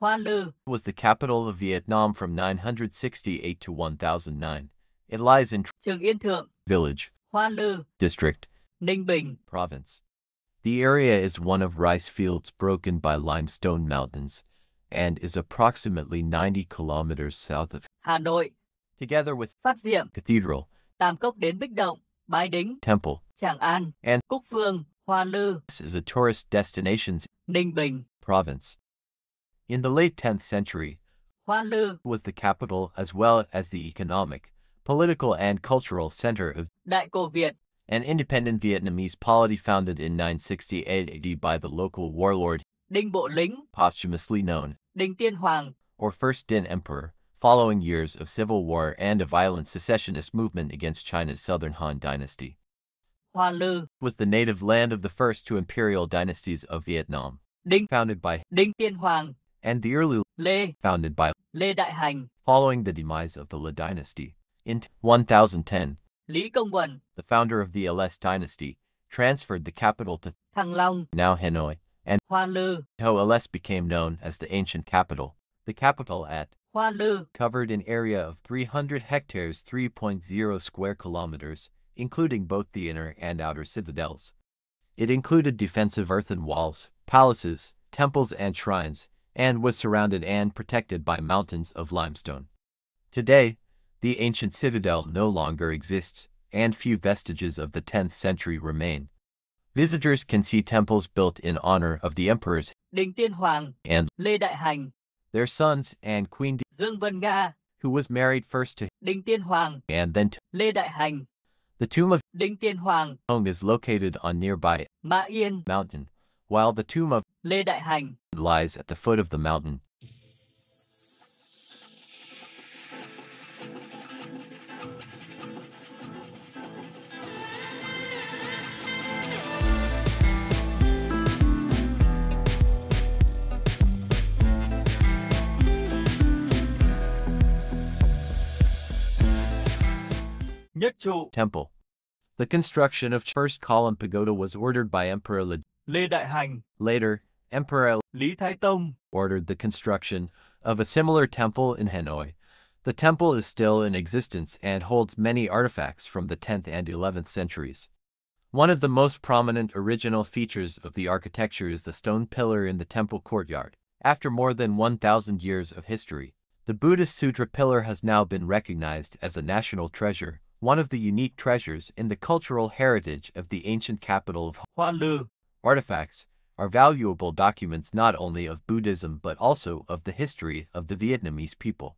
Hoa Lư was the capital of Vietnam from 968 to 1009. It lies in Trường Yên Thượng, Village, Hoa Lư, District, Ninh Bình. Province. The area is one of rice fields broken by limestone mountains and is approximately 90 kilometers south of Hà Nội, together with Phát Diệm, Cathedral, Tam Cốc đến Bích Động, Bái Đính, Temple, Tràng An, and Cúc Phương, Hoa Lư, is a tourist destination Ninh Bình. province. In the late 10th century, Hoa Lư was the capital as well as the economic, political and cultural center of Đại Cồ Việt, an independent Vietnamese polity founded in 968 AD by the local warlord, Đinh Bộ Lính, posthumously known, Đinh Tiên Hoàng, or First Dinh Emperor, following years of civil war and a violent secessionist movement against China's southern Han dynasty. Hoa Lư Was the native land of the first two imperial dynasties of Vietnam, Đinh, founded by, Đinh Tiên Hoàng, and the early Lê, founded by, Lê Đại Hành, following the demise of the Le dynasty. In 1010, Lý Công Uẩn, the founder of the Les dynasty, transferred the capital to Thăng Long, now Hanoi, and Hoa Lư, Ho Les became known as the ancient capital. The capital at Hoa Lư covered an area of 300 hectares 3.0 square kilometers, including both the inner and outer citadels. It included defensive earthen walls, palaces, temples and shrines, and was surrounded and protected by mountains of limestone. Today, the ancient citadel no longer exists, and few vestiges of the 10th century remain. Visitors can see temples built in honor of the emperors Đinh Tiên Hoàng, and Lê Đại Hành, their sons and Queen Dương Vân Nga, who was married first to Đinh Tiên Hoàng, and then to. Lê Đại Hành. The tomb of Đinh Tiên Hoàng, Hong is located on nearby Mã Yên, mountain, while the tomb of Lê Đại Hành. lies at the foot of the mountain. Nhất trụ, Temple. The construction of first column pagoda was ordered by Emperor Lê Đại Hành, Later, Emperor Lý Thái Tông. ordered the construction of a similar temple in Hanoi. The temple is still in existence and holds many artifacts from the 10th and 11th centuries. One of the most prominent original features of the architecture is the stone pillar in the temple courtyard. After more than 1,000 years of history, the Buddhist Sutra pillar has now been recognized as a national treasure, one of the unique treasures in the cultural heritage of the ancient capital of Hoa Lư. Artifacts are valuable documents not only of Buddhism but also of the history of the Vietnamese people.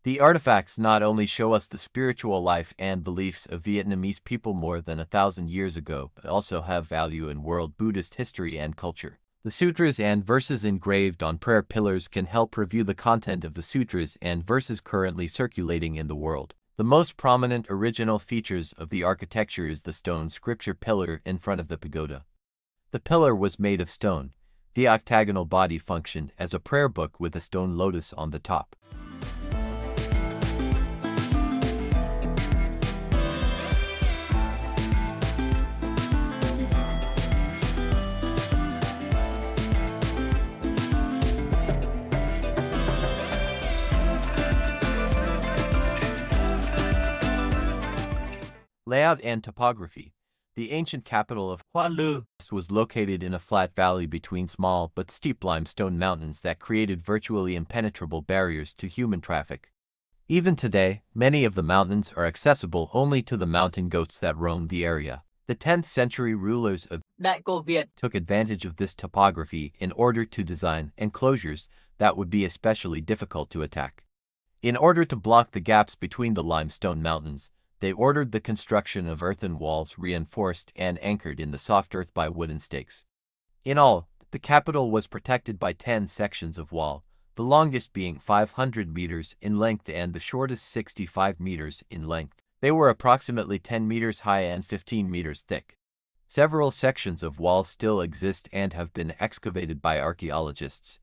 The artifacts not only show us the spiritual life and beliefs of Vietnamese people more than 1,000 years ago, but also have value in world Buddhist history and culture. The sutras and verses engraved on prayer pillars can help review the content of the sutras and verses currently circulating in the world. The most prominent original features of the architecture is the stone scripture pillar in front of the pagoda. The pillar was made of stone. The octagonal body functioned as a prayer book with a stone lotus on the top. Layout and topography. The ancient capital of Hoa Lư was located in a flat valley between small but steep limestone mountains that created virtually impenetrable barriers to human traffic. Even today, many of the mountains are accessible only to the mountain goats that roam the area. The 10th century rulers of Đại Cồ Việt took advantage of this topography in order to design enclosures that would be especially difficult to attack. In order to block the gaps between the limestone mountains, they ordered the construction of earthen walls reinforced and anchored in the soft earth by wooden stakes. In all, the capital was protected by 10 sections of wall, the longest being 500 meters in length and the shortest 65 meters in length. They were approximately 10 meters high and 15 meters thick. Several sections of wall still exist and have been excavated by archaeologists.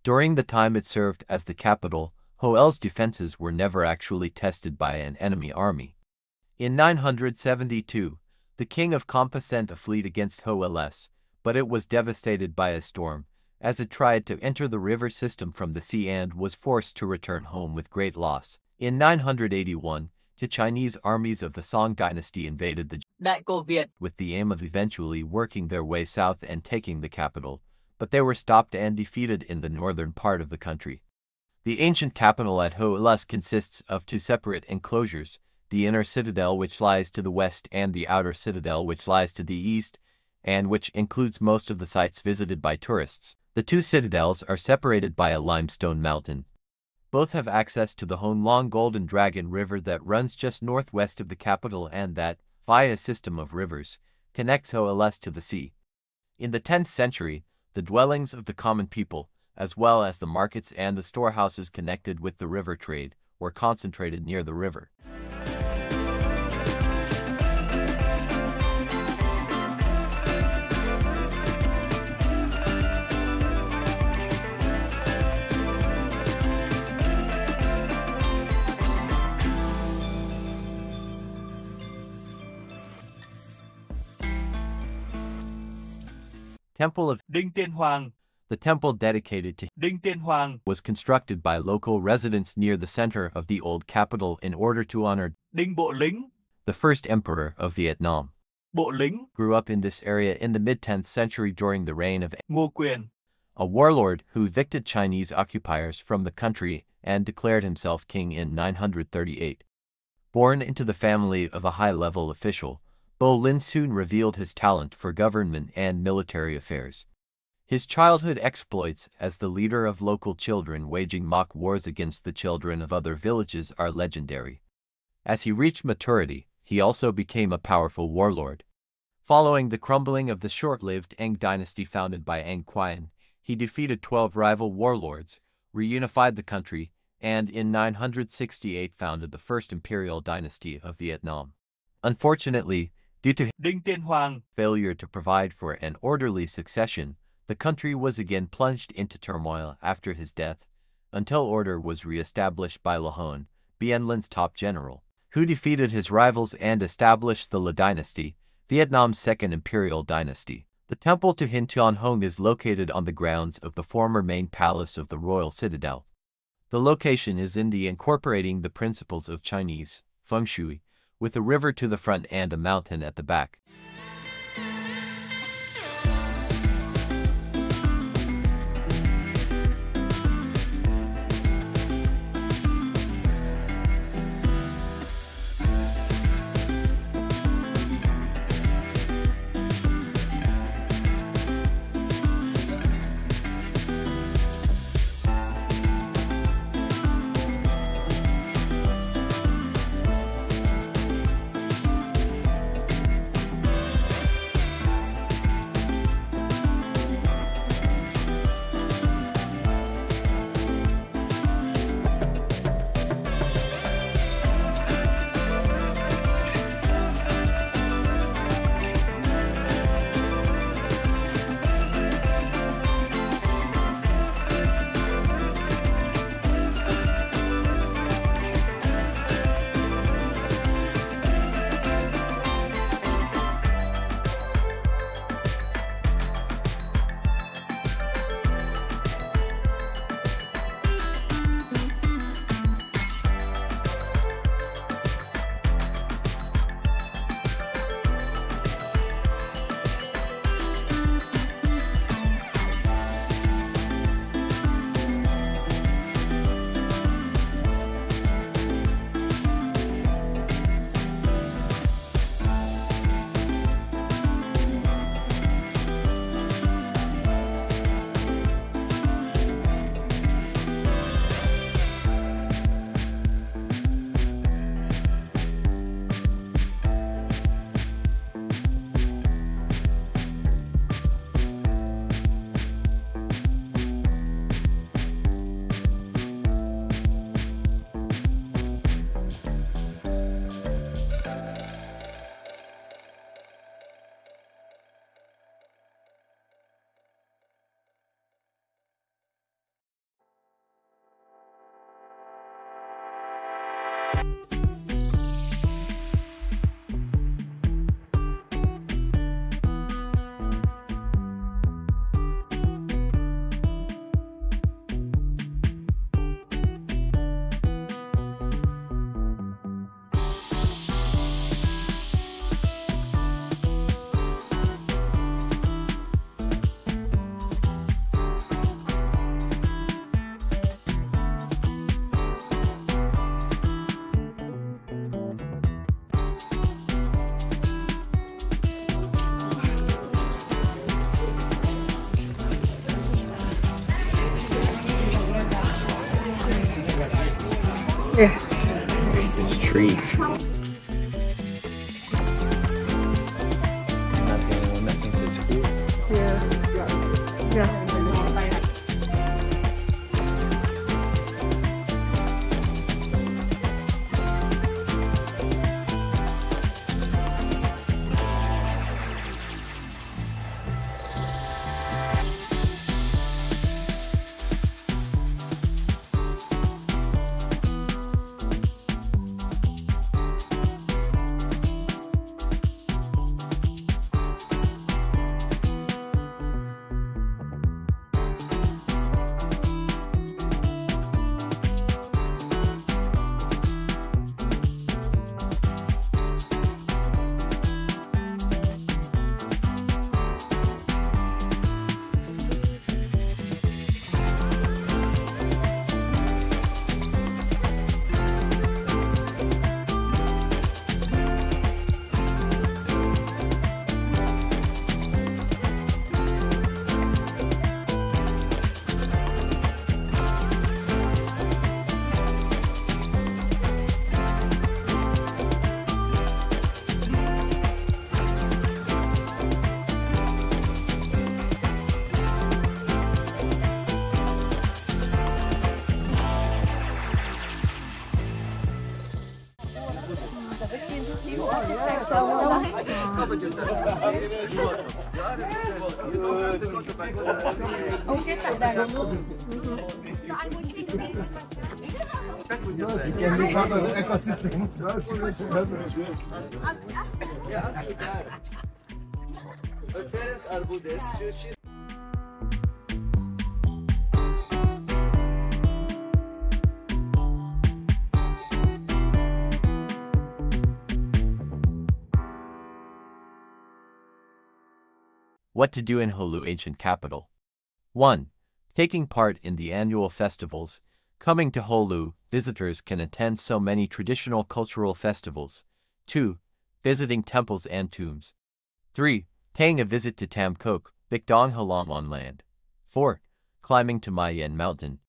During the time it served as the capital, Hoel's defenses were never actually tested by an enemy army. In 972, the king of Compa sent a fleet against Hoeles, but it was devastated by a storm, as it tried to enter the river system from the sea and was forced to return home with great loss. In 981, the Chinese armies of the Song dynasty invaded the Đại Cồ Việt with the aim of eventually working their way south and taking the capital, but they were stopped and defeated in the northern part of the country. The ancient capital at Hoa Lư consists of two separate enclosures, the inner citadel which lies to the west and the outer citadel which lies to the east, and which includes most of the sites visited by tourists. The two citadels are separated by a limestone mountain. Both have access to the Honglong Golden Dragon River that runs just northwest of the capital and that, via a system of rivers, connects Hoa Lư to the sea. In the 10th century, the dwellings of the common people, as well as the markets and the storehouses connected with the river trade, were concentrated near the river. Temple of Đinh Tiên Hoàng. The temple dedicated to Đinh Tiên Hoàng was constructed by local residents near the center of the old capital in order to honor Đinh Bộ Lính. the first emperor of Vietnam. Bộ Lính Grew up in this area in the mid-10th century during the reign of Quyền, a warlord who evicted Chinese occupiers from the country and declared himself king in 938. Born into the family of a high-level official, Bo Lin soon revealed his talent for government and military affairs. His childhood exploits as the leader of local children waging mock wars against the children of other villages are legendary. As he reached maturity, he also became a powerful warlord. Following the crumbling of the short-lived Eng dynasty founded by Eng Qian, he defeated 12 rival warlords, reunified the country, and in 968 founded the first imperial dynasty of Vietnam. Unfortunately, due to Đinh Tiên Hoàng failure to provide for an orderly succession, the country was again plunged into turmoil after his death, until order was re-established by La Hone, Bien Lin's top general, who defeated his rivals and established the La dynasty, Vietnam's second imperial dynasty. The temple to Hin Tuan Hong is located on the grounds of the former main palace of the royal citadel. The location is in the incorporating the principles of Chinese feng shui, with a river to the front and a mountain at the back. This tree. Nothing says who. Yes. Yeah. Ông chết tại đài luôn. What to do in Hoa Lư Ancient Capital. 1. Taking part in the annual festivals. Coming to Hoa Lư, visitors can attend so many traditional cultural festivals. 2. Visiting temples and tombs. 3. Paying a visit to Tam Kok, Bik Dong Halam on land. 4. Climbing to Mai Yen Mountain.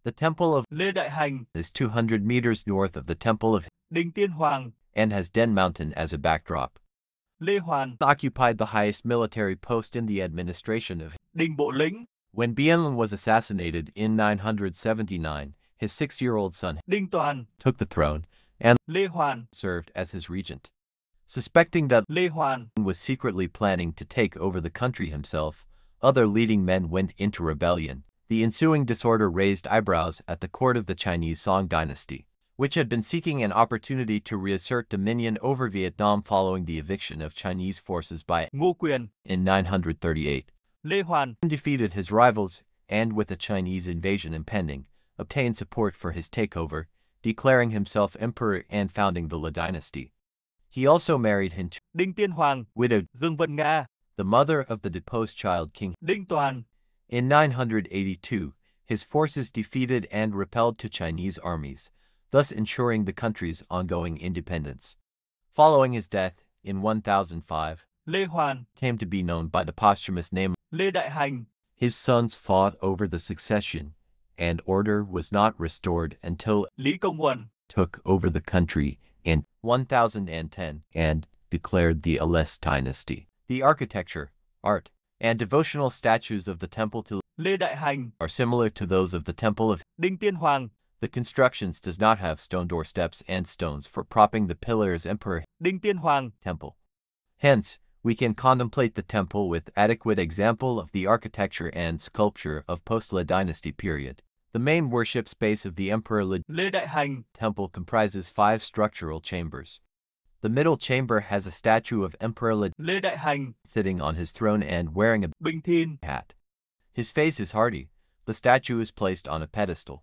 The Temple of Lê Đại Hành, is 200 meters north of the Temple of Đình Tiên Hoàng, and has Den Mountain as a backdrop. Lê Hoàn, Occupied the highest military post in the administration of. Đình Bộ Lĩnh, When Bien was assassinated in 979, his 6-year-old son Đinh Toàn, took the throne and Lê Hoàn, served as his regent. Suspecting that Lê Hoàn, was secretly planning to take over the country himself, other leading men went into rebellion. The ensuing disorder raised eyebrows at the court of the Chinese Song dynasty, which had been seeking an opportunity to reassert dominion over Vietnam following the eviction of Chinese forces by Ngô Quyền, in 938. Lê Hoàn, Defeated his rivals and, with a Chinese invasion impending, obtained support for his takeover, declaring himself emperor and founding the La dynasty. He also married Hin, Đinh Tiên Hoàng, widowed, Dương Vân Nga, the mother of the deposed child king. Đinh Toàn. In 982, his forces defeated and repelled two Chinese armies, thus ensuring the country's ongoing independence. Following his death, in 1005, Lê Hoàn, came to be known by the posthumous name. Lê Đại Hành, His sons fought over the succession, and order was not restored until Lý Công Uẩn, took over the country in 1010 and declared the Ales dynasty. The architecture, art, and devotional statues of the temple to Lê Đại Hành, are similar to those of the temple of. Đinh Tiên Hoàng, The constructions does not have stone doorsteps and stones for propping the pillars. Emperor Đinh Tiên Hoàng, temple. Hence, we can contemplate the temple with adequate example of the architecture and sculpture of post-La dynasty period. The The main worship space of the Emperor Lê Đại Hành, temple comprises 5 structural chambers. The middle chamber has a statue of Emperor Lê Đại Hành, sitting on his throne and wearing a Bình Thiên, hat. His face is hardy. The statue is placed on a pedestal.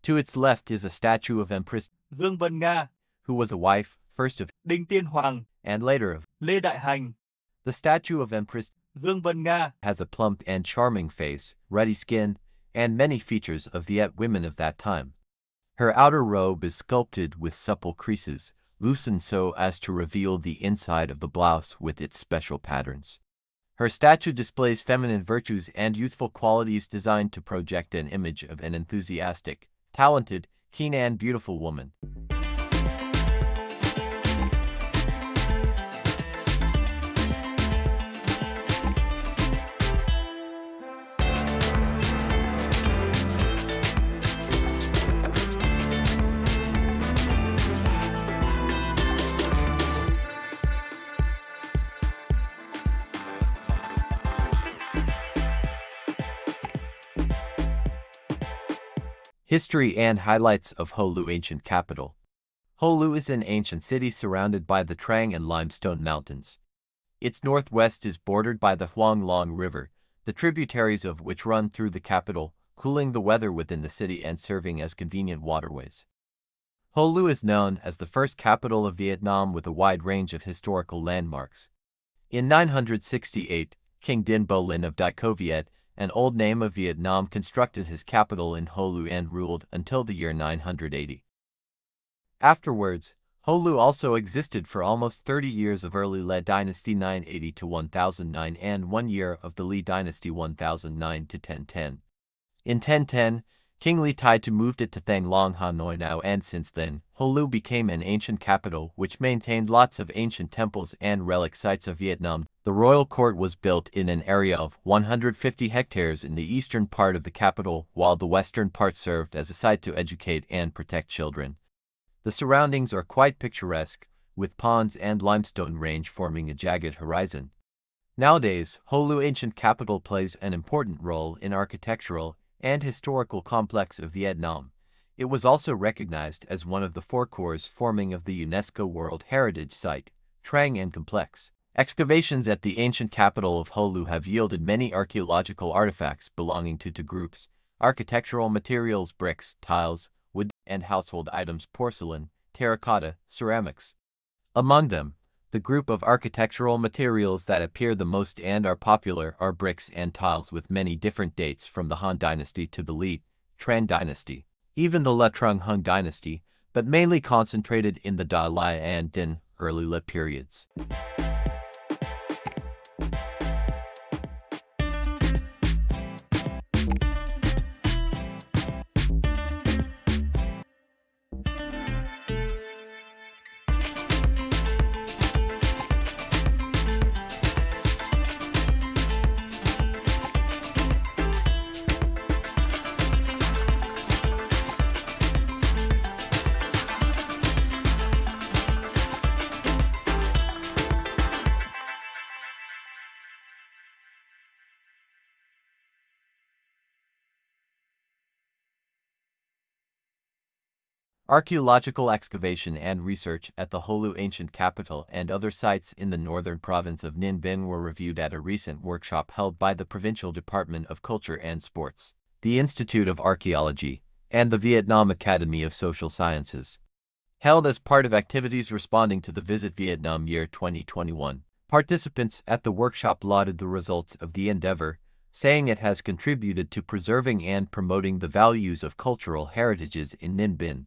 To its left is a statue of Empress, Dương Vân Nga, who was a wife, first of, Đinh Tiên Hoàng, and later of. Lê Đại Hành. The statue of Empress Dương Vân Nga has a plump and charming face, ruddy skin, and many features of Viet women of that time. Her outer robe is sculpted with supple creases, loosened so as to reveal the inside of the blouse with its special patterns. Her statue displays feminine virtues and youthful qualities designed to project an image of an enthusiastic, talented, keen and beautiful woman. History and highlights of Hoa Lư Ancient Capital. Hoa Lư is an ancient city surrounded by the Trang and Limestone Mountains. Its northwest is bordered by the Hoang Long River, the tributaries of which run through the capital, cooling the weather within the city and serving as convenient waterways. Hoa Lư is known as the first capital of Vietnam with a wide range of historical landmarks. In 968, King Dinh Bo Linh of Đại Cồ Việt, an old name of Vietnam, constructed his capital in Hoa Lư and ruled until the year 980. Afterwards, Hoa Lư also existed for almost 30 years of early Le dynasty 980 to 1009 and 1 year of the Lý dynasty 1009 to 1010. In 1010, King Lý Tai moved it to Thang Long Hanoi now, and since then, Hoa Lư became an ancient capital which maintained lots of ancient temples and relic sites of Vietnam. The royal court was built in an area of 150 hectares in the eastern part of the capital, while the western part served as a site to educate and protect children. The surroundings are quite picturesque, with ponds and limestone range forming a jagged horizon. Nowadays, Hoa Lư Ancient Capital plays an important role in architectural and historical complex of Vietnam. It was also recognized as one of the 4 cores forming of the UNESCO World Heritage Site, Trang and Complex. Excavations at the ancient capital of Hoa Lư have yielded many archaeological artifacts belonging to 2 groups: architectural materials, bricks, tiles, wood, and household items, porcelain, terracotta, ceramics. Among them, the group of architectural materials that appear the most and are popular are bricks and tiles with many different dates from the Han Dynasty to the Lý, Tran Dynasty, even the Le Trung Hung Dynasty, but mainly concentrated in the Da Lai and Dinh, early Le periods. Archaeological excavation and research at the Hoa Lư Ancient Capital and other sites in the northern province of Ninh Bình were reviewed at a recent workshop held by the Provincial Department of Culture and Sports, the Institute of Archaeology, and the Vietnam Academy of Social Sciences. Held as part of activities responding to the Visit Vietnam Year 2021, participants at the workshop lauded the results of the endeavor, saying it has contributed to preserving and promoting the values of cultural heritages in Ninh Bình.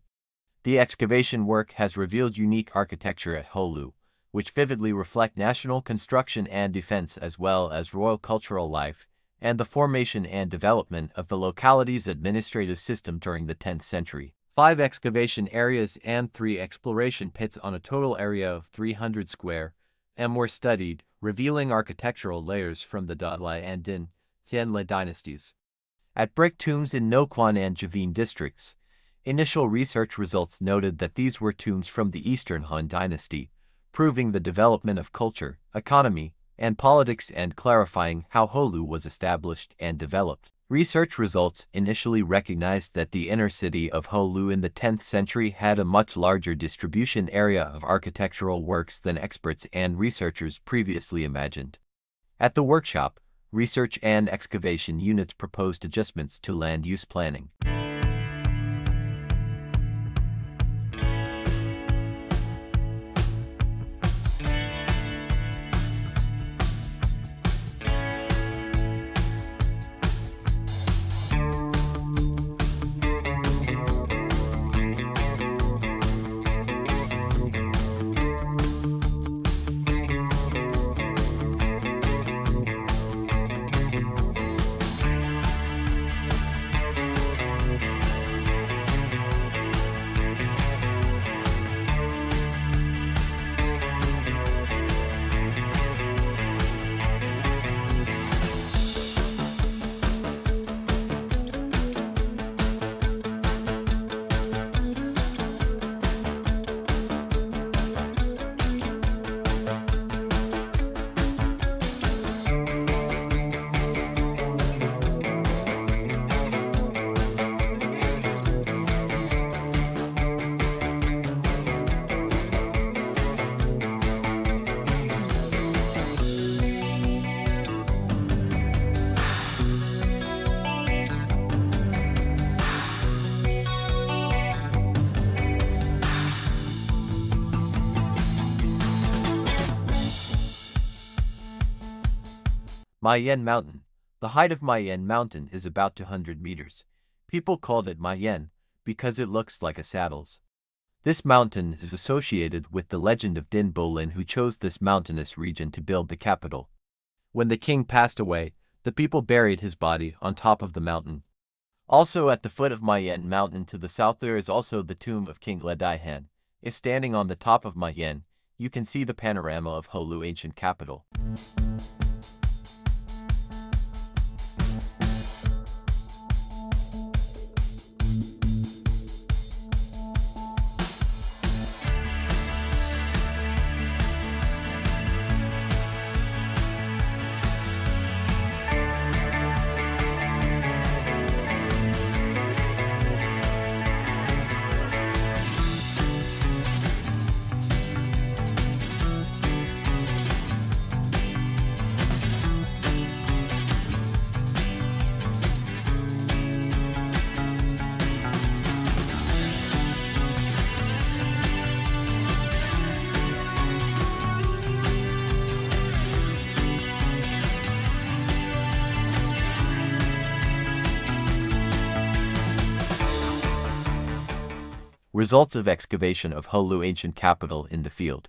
The excavation work has revealed unique architecture at Hoa Lư, which vividly reflect national construction and defense as well as royal cultural life, and the formation and development of the locality's administrative system during the 10th century. 5 excavation areas and 3 exploration pits on a total area of 300 square m were studied, revealing architectural layers from the Da Lai and Dinh, Tien Le dynasties. At brick tombs in No Quan and Javine districts, initial research results noted that these were tombs from the Eastern Han Dynasty, proving the development of culture, economy, and politics and clarifying how Hoa Lư was established and developed. Research results initially recognized that the inner city of Hoa Lư in the 10th century had a much larger distribution area of architectural works than experts and researchers previously imagined. At the workshop, research and excavation units proposed adjustments to land use planning. Mayen Mountain. The height of Mayen Mountain is about 200 meters. People called it Mayen because it looks like a saddles. This mountain is associated with the legend of Din Bolin, who chose this mountainous region to build the capital. When the king passed away, the people buried his body on top of the mountain. Also at the foot of Mayen Mountain to the south there is also the tomb of King Ledaihan. If standing on the top of Mayen, you can see the panorama of Hoa Lư Ancient Capital. Results of excavation of Hoa Lư Ancient Capital in the field.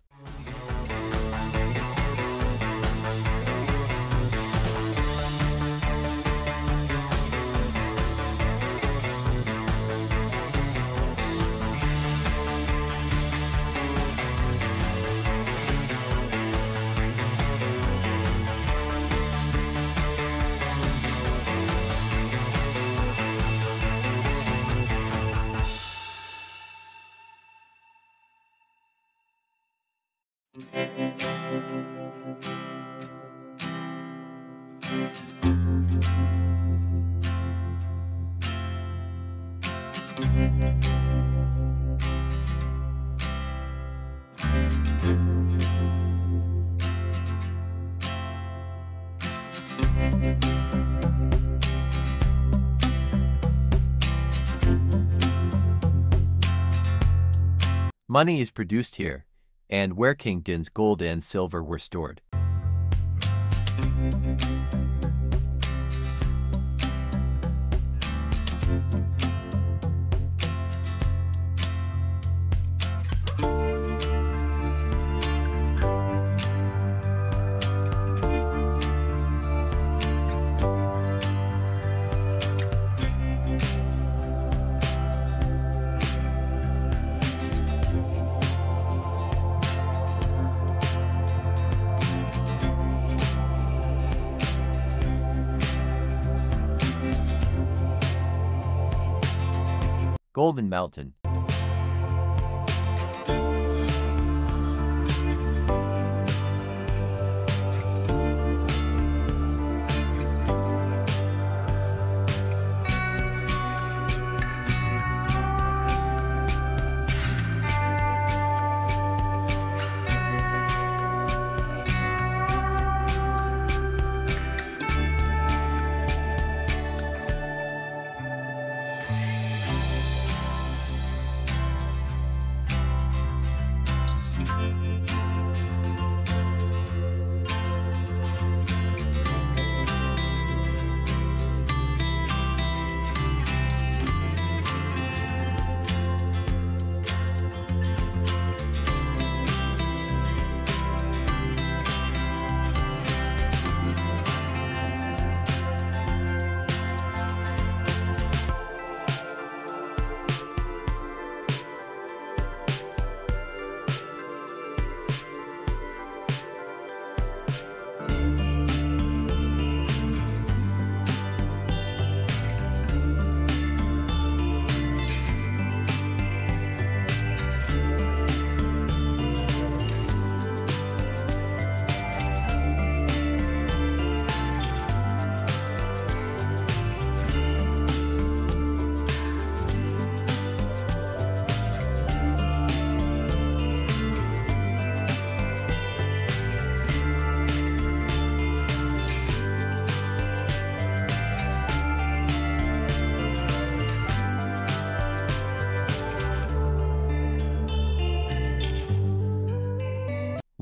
Money is produced here, and where King Din's gold and silver were stored. Golden Mountain.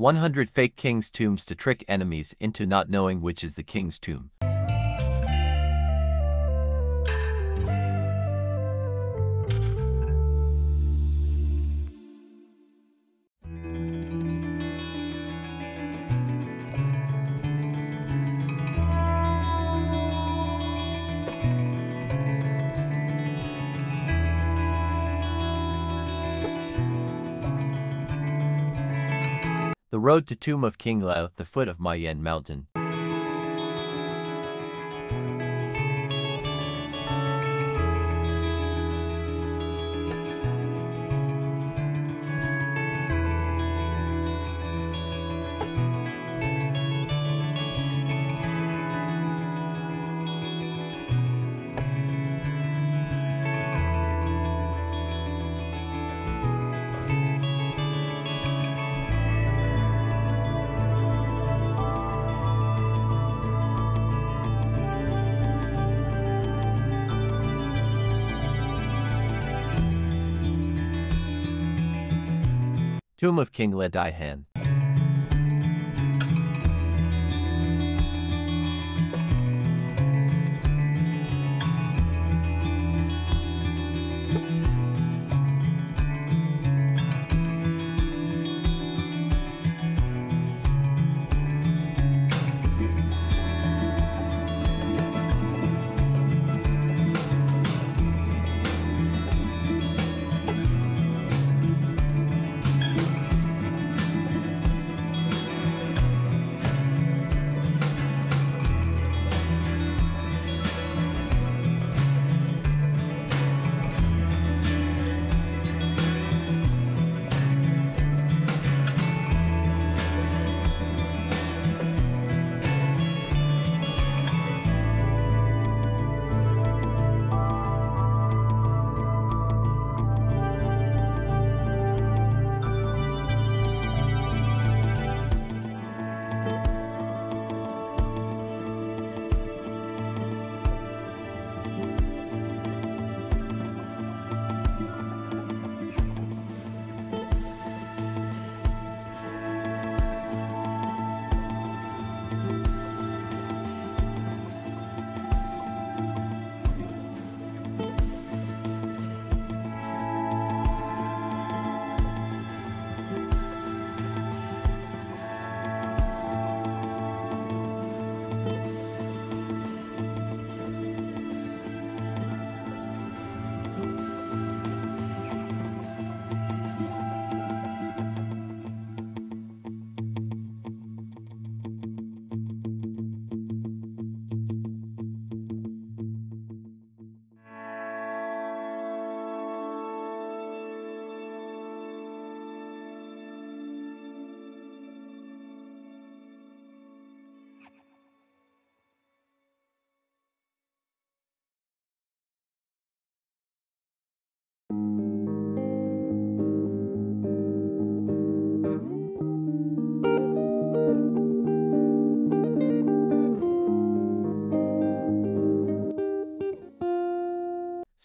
100 fake king's tombs to trick enemies into not knowing which is the king's tomb. The road to tomb of King Lao, the foot of Mayan mountain. Tomb of King Le Daihan.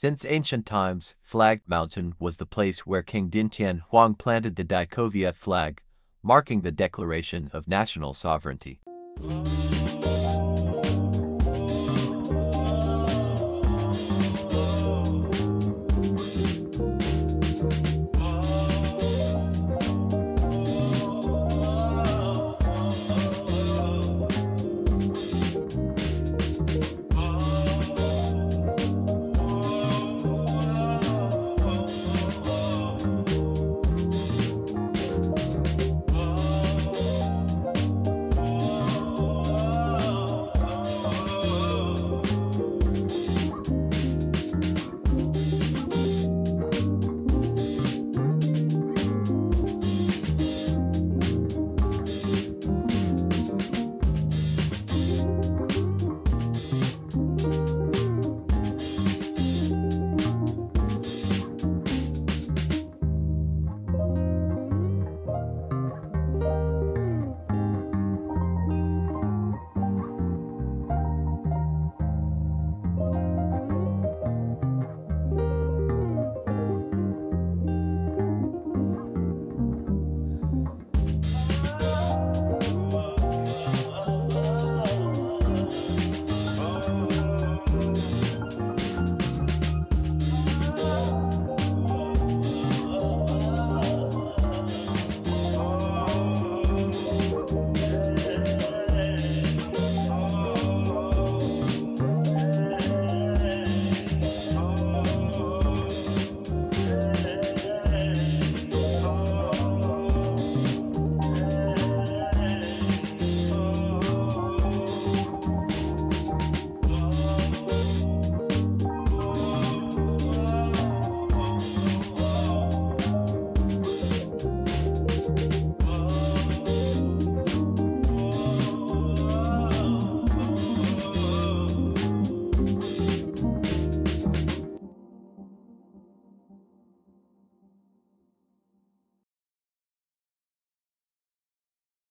Since ancient times, Flag Mountain was the place where King Dintian Huang planted the Đại Cồ Việt flag, marking the declaration of national sovereignty.